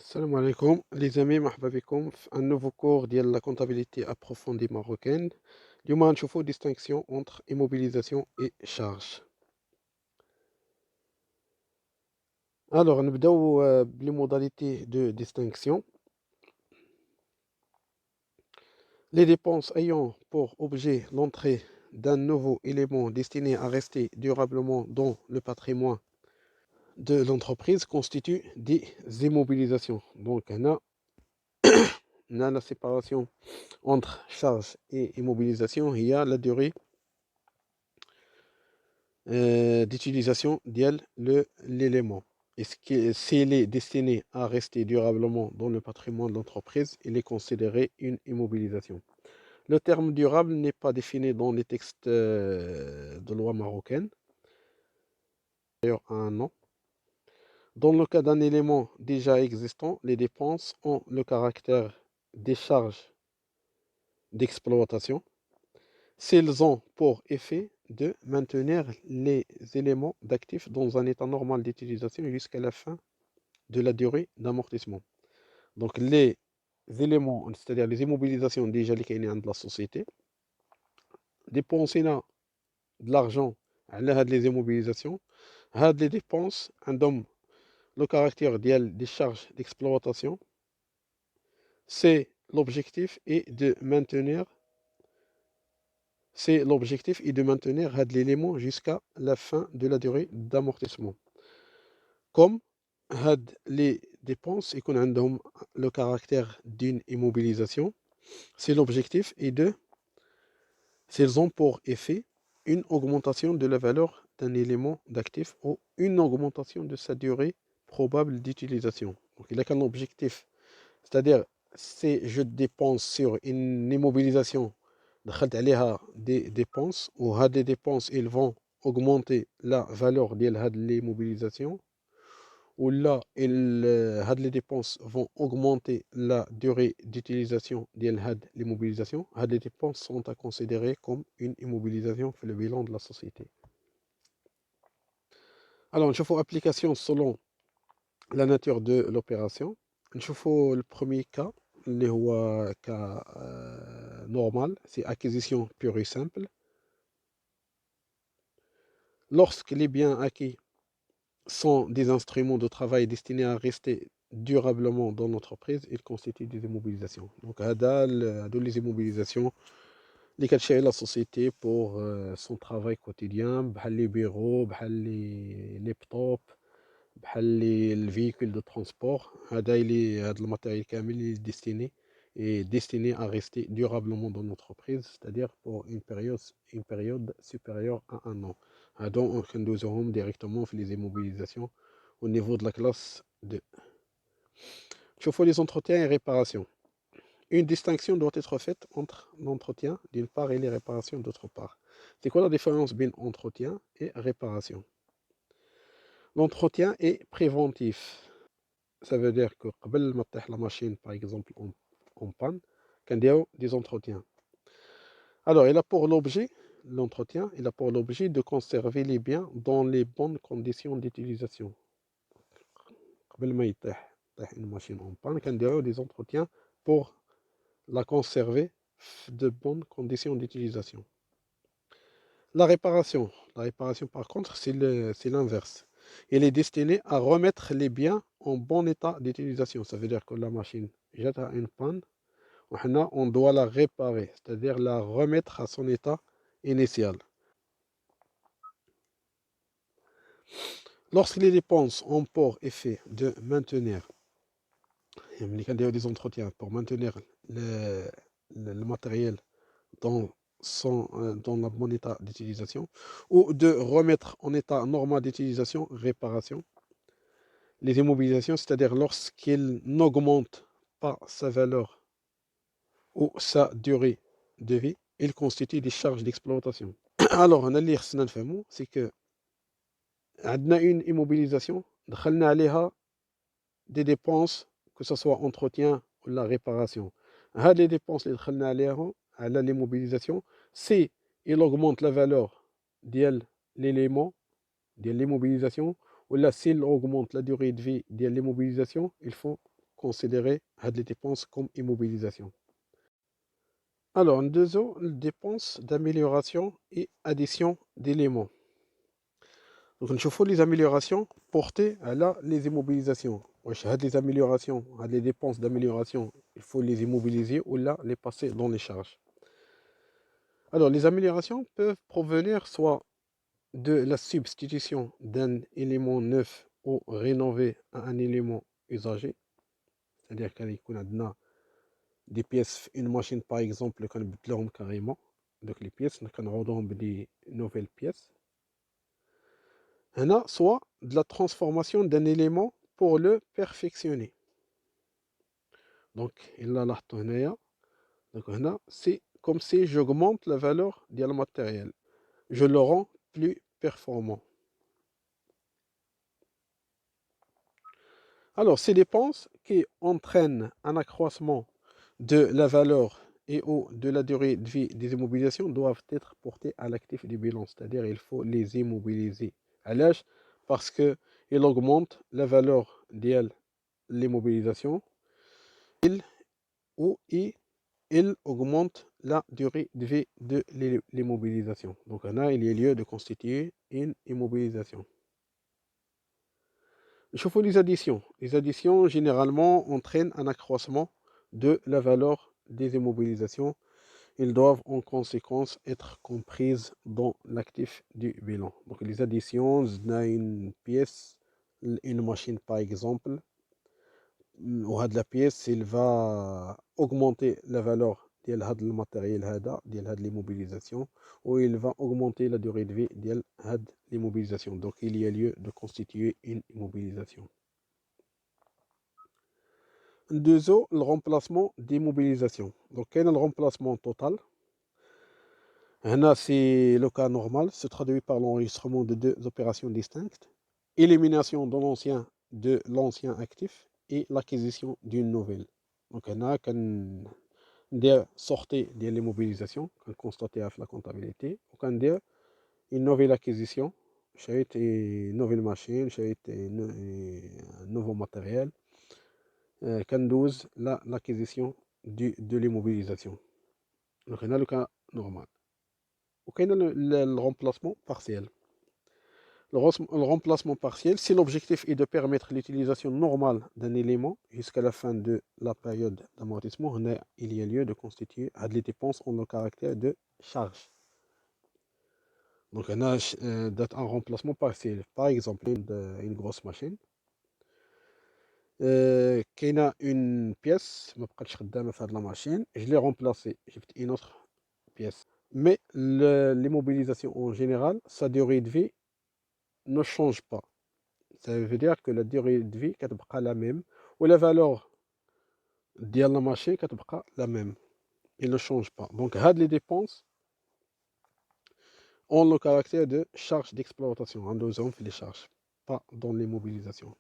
Salam alaikum les amis, مرحبا بكم في un nouveau cours ديال la comptabilité approfondie marocaine. اليوم غنشوفوا distinction entre immobilisation et charge. Alors نبداو بلي modalités de distinction. Les dépenses ayant pour objet l'entrée d'un nouveau élément destiné à rester durablement dans le patrimoine de l'entreprise constituent des immobilisations. Donc on a la séparation entre charge et immobilisation. Il y a la durée d'utilisation de l'élément. Et s'il est destiné à rester durablement dans le patrimoine de l'entreprise, il est considéré une immobilisation. Le terme durable n'est pas défini dans les textes de loi marocaine, d'ailleurs à un an. Dans le cas d'un élément déjà existant, les dépenses ont le caractère des charges d'exploitation. S'ils ont pour effet de maintenir les éléments d'actifs dans un état normal d'utilisation jusqu'à la fin de la durée d'amortissement. Donc les éléments, c'est-à-dire les immobilisations déjà les de la société, dépenser de l'argent à les immobilisations, les dépenses عندهم le caractère des charges d'exploitation. C'est l'objectif est de maintenir l'élément jusqu'à la fin de la durée d'amortissement. Comme les dépenses et qu'on a le caractère d'une immobilisation, c'est l'objectif est de, s'ils ont pour effet une augmentation de la valeur d'un élément d'actif ou une augmentation de sa durée probable d'utilisation. Donc il a qu'un objectif, c'est-à-dire si je dépense sur une immobilisation, des dépenses, ou des dépenses, ils vont augmenter la valeur de l'immobilisation, où là, les dépenses vont augmenter la durée d'utilisation de l'immobilisation. Les dépenses sont à considérer comme une immobilisation pour le bilan de la société. Alors, il faut application selon la nature de l'opération. Il faut le premier cas, le cas normal, c'est acquisition pure et simple. Lorsque les biens acquis sont des instruments de travail destinés à rester durablement dans l'entreprise, ils constituent des immobilisations. Donc, les immobilisations, les cas la société pour son travail quotidien, les bureaux, les laptops, les véhicules de transport, le matériel kamel est destiné à rester durablement dans l'entreprise, c'est-à-dire pour une période supérieure à un an. Donc, nous aurons directement fait les immobilisations au niveau de la classe 2. Il faut les entretiens et réparations. Une distinction doit être faite entre l'entretien d'une part et les réparations d'autre part. C'est quoi la différence entre entretien et réparation? L'entretien est préventif. Ça veut dire que قبل ما تطيح la machine par exemple en panne, كنديروا des entretiens. Alors, l'entretien, il a pour l'objet de conserver les biens dans les bonnes conditions d'utilisation. قبل ما يطيح une machine en panne, كنديروا des entretiens pour la conserver de bonnes conditions d'utilisation. La réparation par contre, c'est l'inverse. Elle est destinée à remettre les biens en bon état d'utilisation. Ça veut dire que la machine jette à une panne, on doit la réparer, c'est-à-dire la remettre à son état initial. Lorsque les dépenses ont pour effet de maintenir, des entretiens pour maintenir le matériel dans le bon état d'utilisation, ou de remettre en état normal d'utilisation, réparation, les immobilisations, c'est-à-dire lorsqu'ils n'augmentent pas sa valeur ou sa durée de vie, ils constituent des charges d'exploitation. Alors, on a lire c'est que on a une immobilisation, دخلنا عليها des dépenses, que ce soit entretien ou la réparation. Les dépenses اللي دخلنا عليها على l'immobilisation, si il augmente la valeur de l'élément de l'immobilisation, ou là s'il augmente la durée de vie de l'immobilisation, il faut considérer les dépenses comme immobilisation. Alors, deuxième dépenses d'amélioration et addition d'éléments. Donc, نشوفوا les améliorations portées à les immobilisations. واش هاد les améliorations, les dépenses d'amélioration, il faut les immobiliser ou là les passer dans les charges. Alors, les améliorations peuvent provenir soit de la substitution d'un élément neuf ou rénové à un élément usagé. C'est-à-dire qu'il y a des pièces, une machine par exemple, qu'on peut carrément. Donc les pièces, on redonne des nouvelles pièces. Soit de la transformation d'un élément pour le perfectionner. Donc, il a la donc c'est comme si j'augmente la valeur du matériel. Je le rends plus performant. Alors, ces dépenses qui entraînent un accroissement de la valeur et ou de la durée de vie des immobilisations doivent être portées à l'actif du bilan, c'est-à-dire il faut les immobiliser. À l'âge, parce qu'il augmente la valeur de l'immobilisation ou il augmente la durée de vie de l'immobilisation. Donc là, il y a lieu de constituer une immobilisation. Je fais les additions. Les additions, généralement, entraînent un accroissement de la valeur des immobilisations. Ils doivent en conséquence être comprises dans l'actif du bilan. Donc les additions, on a une pièce, une machine par exemple, ou de la pièce, il va augmenter la valeur de le matériel de l'immobilisation, ou il va augmenter la durée de vie de l'immobilisation. Donc il y a lieu de constituer une immobilisation. Deuxièmement, le remplacement d'immobilisation. Donc, quel est le remplacement total? C'est le cas normal, se traduit par l'enregistrement de deux opérations distinctes. Élimination de l'ancien actif et l'acquisition d'une nouvelle. Donc, quand on sortir de l'immobilisation, quand constater la comptabilité, ou quand une nouvelle acquisition, une nouvelle machine, un nouveau matériel, quand l'acquisition de l'immobilisation. Donc, on a le cas normal. Ou on a le remplacement partiel. Le remplacement partiel, si l'objectif est de permettre l'utilisation normale d'un élément jusqu'à la fin de la période d'amortissement, il y a lieu de constituer les dépenses en le caractère de charge. Donc, on a un remplacement partiel. Par exemple, une grosse machine. Qu'il y a une pièce, ما بقاتش خدامة في هاد la machine, je l'ai remplacée, j'ai fait une autre pièce. Mais l'immobilisation en général, sa durée de vie ne change pas. Ça veut dire que la durée de vie كتبقى la même, ou la valeur de la machine كتبقى la même. Il ne change pas. Donc, les dépenses ont le caractère de charge d'exploitation. En deux ans, les charges, pas dans l'immobilisation.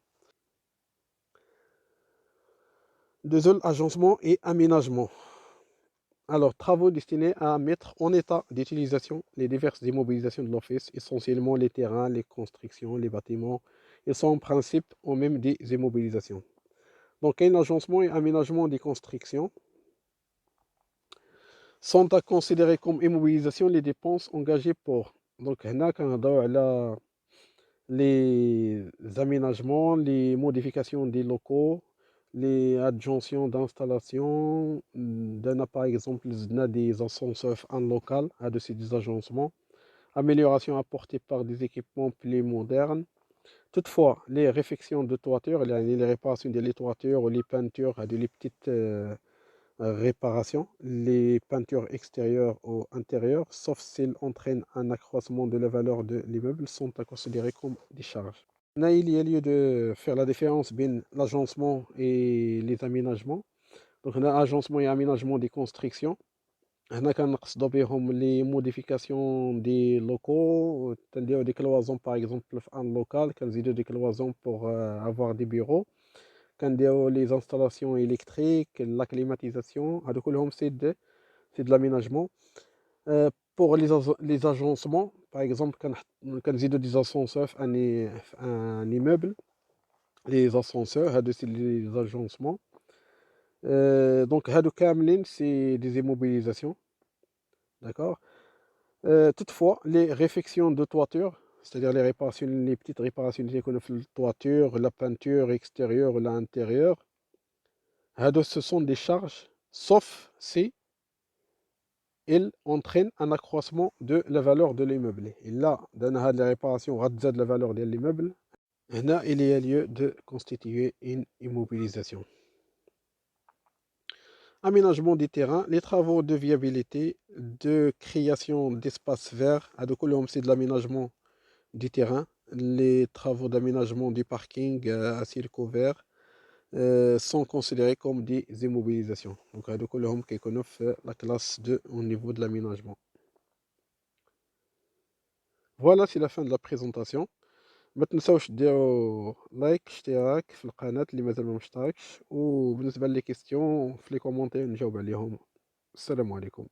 Deuxième, agencement et aménagement. Alors, travaux destinés à mettre en état d'utilisation les diverses immobilisations de l'office, essentiellement les terrains, les constructions, les bâtiments. Ils sont en principe en même des immobilisations. Donc, un agencement et aménagement des constructions sont à considérer comme immobilisation les dépenses engagées pour. Donc, les aménagements, les modifications des locaux, les adjonctions d'installation, par exemple des ascenseurs en local, à-dessus des agencements, amélioration apportée par des équipements plus modernes. Toutefois, les réfections de toiture, les réparations des toitures ou les peintures, les petites réparations, les peintures extérieures ou intérieures, sauf s'ils entraînent un accroissement de la valeur de l'immeuble, sont à considérer comme des charges. Là, il y a lieu de faire la différence entre l'agencement et les aménagements. Donc, on a agencement et aménagement des constructions. On a les modifications des locaux, des cloisons par exemple en local, des cloisons pour avoir des bureaux. Les installations électriques, la climatisation, c'est de l'aménagement. Pour les agencements, par exemple, quand des ascenseurs un immeuble, les ascenseurs, c'est les agencements. Donc هادو كاملين سي des immobilisations, d'accord. Toutefois, les réfections de toiture, c'est-à-dire les réparations, les petites réparations اللي يكونوا في الtoiture, la peinture extérieure ولا intérieure, هادو ce sont des charges, sauf si elles entraînent un accroissement de la valeur de l'immeuble. إلا درنا هاد les réparations غتزاد la valeur ديال l'immeuble, هنا il y a lieu de constituer une immobilisation. Aménagement des terrains, les travaux de viabilité, de création d'espaces verts, هادو كلهم c'est de l'aménagement du terrain, les travaux d'aménagement du parking à ciel couvert sont considérés comme des immobilisations. Donc هادو كلهم كيكونوا في la classe 2 au niveau de l'aménagement. Voilà, c'est la fin de la présentation. ما تنساوش ديروا لايك اشتراك في القناة اللي مازال ما مشتركش، وبالنسبة لي كيستيون في لي كومونتير نجاوب عليهم. السلام عليكم.